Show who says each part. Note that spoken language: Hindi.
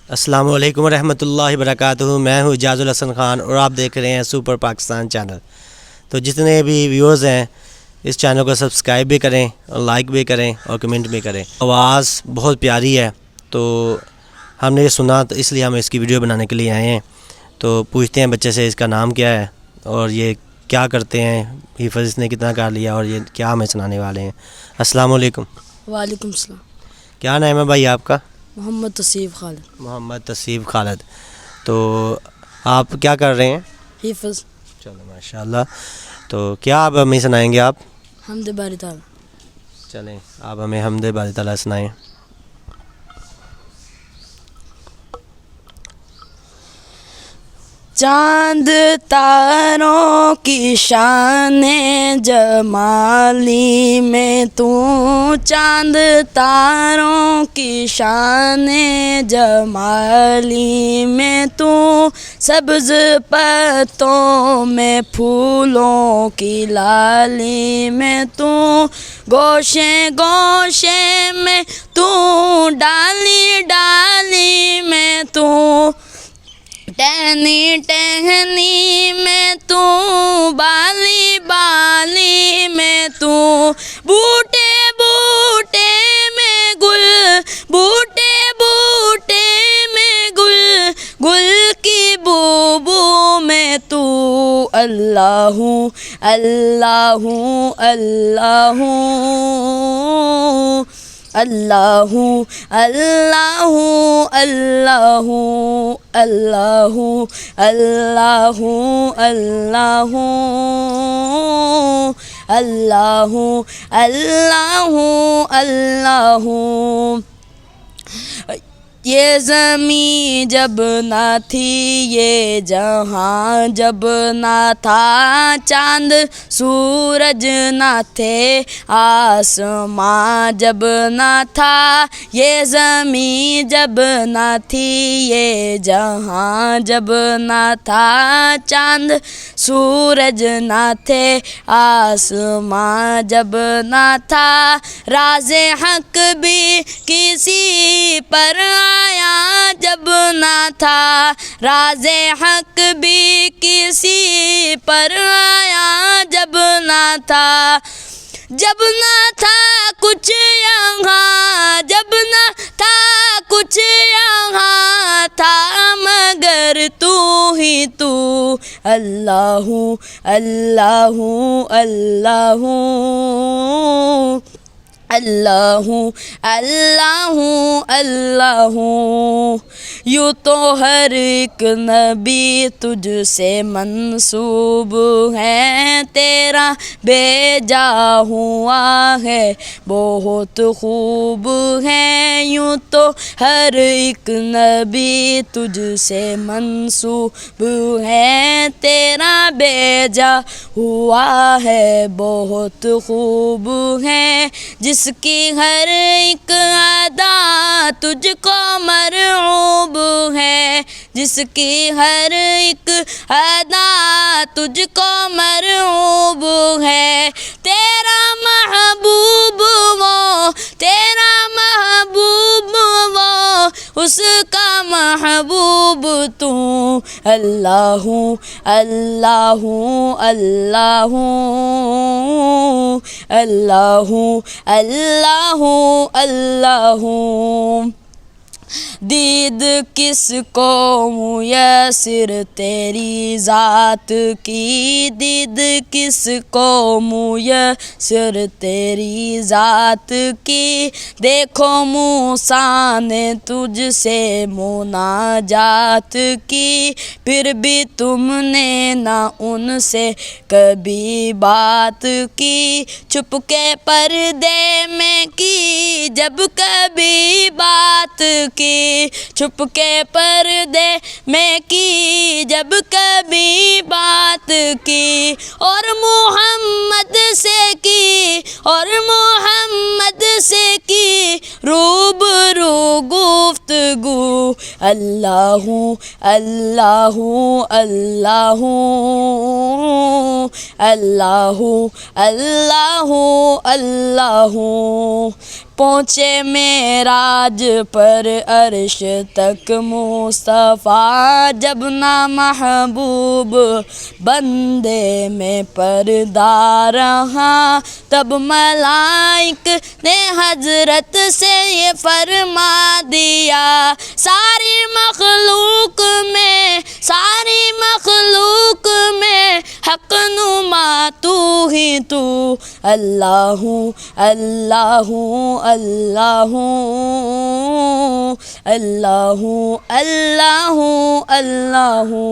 Speaker 1: अस्सलामु अलैकुम रहमतुल्लाहि वबरकातुहू। मैं हूँ इजाज़ुल हसन ख़ान और आप देख रहे हैं सुपर पाकिस्तान चैनल। तो जितने भी व्यूअर्स हैं इस चैनल को सब्सक्राइब भी करें और लाइक भी करें और कमेंट भी करें। आवाज़ बहुत प्यारी है तो हमने ये सुना तो इसलिए हम इसकी वीडियो बनाने के लिए आए हैं। तो पूछते हैं बच्चे से इसका नाम क्या है और ये क्या करते हैं, हिफ़्ज़ इसने कितना कर लिया और ये क्या हमें सुनाने वाले हैं। अस्सलामु अलैकुम।
Speaker 2: वालेकुम सलाम।
Speaker 1: क्या नाम है भाई आपका?
Speaker 2: मोहम्मद तसीफ़ खालिद।
Speaker 1: मोहम्मद तसीफ़ खालिद। तो आप क्या कर रहे हैं?
Speaker 2: हिफ़्ज़।
Speaker 1: चलो माशाल्लाह। तो क्या आप हमें सुनाएंगे आप?
Speaker 2: हम्द बारी ताला।
Speaker 1: चलें आप हमें हम्द बारी ताला सुनाएं।
Speaker 2: चांद तारों की शाने जमाली में तू, चांद तारों की शाने जमाली में तू, सब्ज़ पत्तों में फूलों की लाली में तू, गोशे गोशे में तू, डाली डाली में तू, टहनी टहनी में तू, बाली बाली में तू, बूटे बूटे में गुल, बूटे बूटे में गुल, गुल की बूबू में तू, अल्लाहू अल्लाहू अल्लाहू अल्लाहू अल्लाहू अल्लाहू अल्लाहू अल्लाहू अल्लाहू अल्लाहू अल्लाहू अल्लाहू। ये ज़मीं जब ना थी, ये जहां जब ना था, चांद सूरज ना थे, आसमां जब ना था, ये ज़मीं जब ना थी, ये जहां जब ना था, चांद सूरज ना थे, आसमां जब ना था, राज़े हक भी किसी पर आया जब ना था, राज़े हक भी किसी पर आया जब ना था, जब ना था कुछ यहाँ, जब ना था कुछ यहाँ था, मगर तू ही तू, अल्लाहू अल्लाहू अल्लाहू अल्लाहू अल्लाहू अल्लाहू। यूँ तो हर एक नबी तुझसे मंसूब है, तेरा भेजा हुआ है बहुत खूब है। यूँ तो हर एक नबी तुझसे मंसूब है, तेरा भेजा हुआ है बहुत खूब है। जिसकी हर एक अदा तुझको मरऊब है, जिसकी हर एक अदा तुझको मरऊब है, तेरा महबूब वो, तेरा महबूब वो, उसका महबूब तू, अल्लाहू अल्लाहू अल्लाहू अल्लाहू अल्लाहू अल्लाहू। दीद किसको मुयस्सिर तेरी ज़ात की, दीद किसको मुयस्सिर तेरी ज़ात की, देखो मूसा ने तुझसे मुनाजात की, फिर भी तुमने ना उनसे कभी बात की, छुपके पर्दे में की जब कभी बात की, छुपके पर्दे में की जब कभी बात की, और मोहम्मद से की और मोहम्मद से की रूबरू गुफ्तगू। अल्लाहू अल्लाहू अल्लाहू अल्लाहू अल्लाहू अल्लाहू। पहुँचे मेराज पर अर्श तक मुस्तफ़ा, जब ना महबूब बंदे में पर्दा रहा। तब मलाइक ने हजरत से ये फरमा दिया, सारी मखलूक में हक नुमा तू ही तू। अल्लाहू अल्लाहू अल्लाहू अल्लाहू अल्लाहू अल्लाहू।